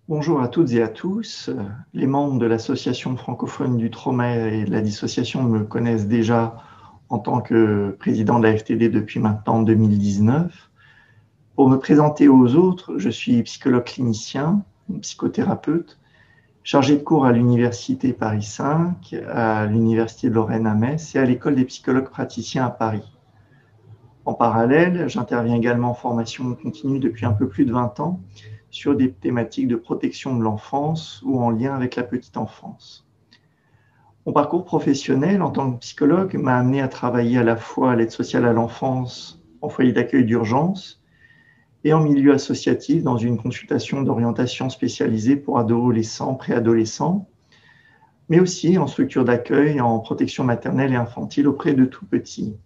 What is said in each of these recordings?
Bonjour à toutes et à tous. Les membres de l'Association francophone du trauma et de la dissociation me connaissent déjà en tant que président de la FTD depuis maintenant 2019. Pour me présenter aux autres, je suis psychologue clinicien, psychothérapeute, chargé de cours à l'Université Paris 5, à l'Université de Lorraine à Metz et à l'École des psychologues praticiens à Paris. En parallèle, j'interviens également en formation continue depuis un peu plus de 20 ans sur des thématiques de protection de l'enfance ou en lien avec la petite enfance. Mon parcours professionnel en tant que psychologue m'a amené à travailler à la fois à l'aide sociale à l'enfance, en foyer d'accueil d'urgence et en milieu associatif dans une consultation d'orientation spécialisée pour adolescents, préadolescents, mais aussi en structure d'accueil en protection maternelle et infantile auprès de tout petits.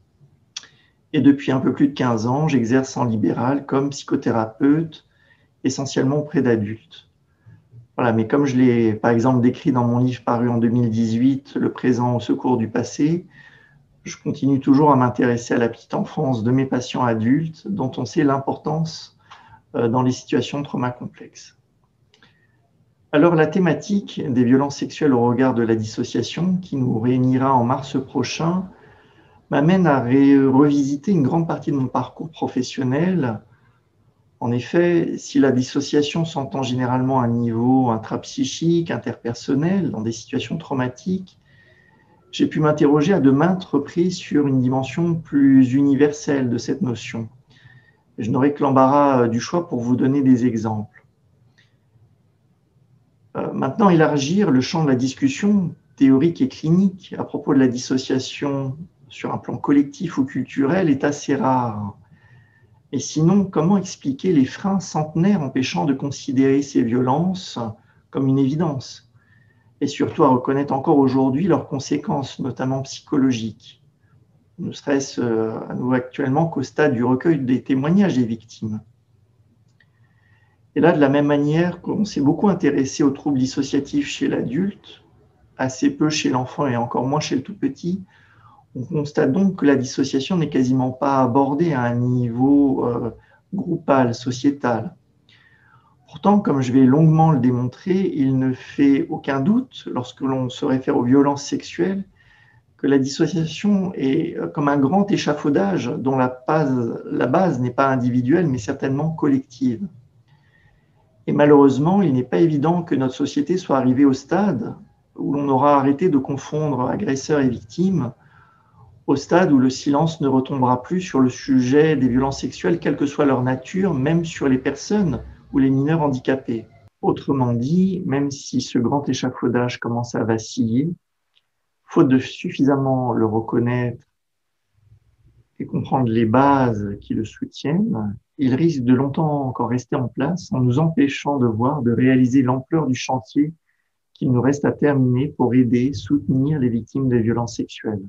Et depuis un peu plus de 15 ans, j'exerce en libéral comme psychothérapeute, essentiellement auprès d'adultes. Voilà, mais comme je l'ai par exemple décrit dans mon livre paru en 2018, Le présent au secours du passé, je continue toujours à m'intéresser à la petite enfance de mes patients adultes dont on sait l'importance dans les situations de trauma complexes. Alors la thématique des violences sexuelles au regard de la dissociation qui nous réunira en mars prochain m'amène à revisiter une grande partie de mon parcours professionnel. En effet, si la dissociation s'entend généralement à un niveau intrapsychique, interpersonnel, dans des situations traumatiques, j'ai pu m'interroger à de maintes reprises sur une dimension plus universelle de cette notion. Je n'aurai que l'embarras du choix pour vous donner des exemples. Maintenant, élargir le champ de la discussion théorique et clinique à propos de la dissociation sur un plan collectif ou culturel est assez rare. Et sinon, comment expliquer les freins centenaires empêchant de considérer ces violences comme une évidence? Et surtout à reconnaître encore aujourd'hui leurs conséquences, notamment psychologiques. Ne serait-ce à nous actuellement qu'au stade du recueil des témoignages des victimes. Et là, de la même manière qu'on s'est beaucoup intéressé aux troubles dissociatifs chez l'adulte, assez peu chez l'enfant et encore moins chez le tout petit, on constate donc que la dissociation n'est quasiment pas abordée à un niveau groupal, sociétal. Pourtant, comme je vais longuement le démontrer, il ne fait aucun doute, lorsque l'on se réfère aux violences sexuelles, que la dissociation est comme un grand échafaudage dont la base n'est pas individuelle, mais certainement collective. Et malheureusement, il n'est pas évident que notre société soit arrivée au stade où l'on aura arrêté de confondre agresseurs et victimes, au stade où le silence ne retombera plus sur le sujet des violences sexuelles, quelle que soit leur nature, même sur les personnes ou les mineurs handicapés. Autrement dit, même si ce grand échafaudage commence à vaciller, faute de suffisamment le reconnaître et comprendre les bases qui le soutiennent, il risque de longtemps encore rester en place en nous empêchant de voir, de réaliser l'ampleur du chantier qu'il nous reste à terminer pour aider, soutenir les victimes des violences sexuelles.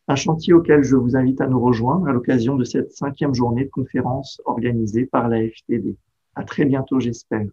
Un chantier auquel je vous invite à nous rejoindre à l'occasion de cette 5e journée de conférence organisée par la FTD. À très bientôt, j'espère.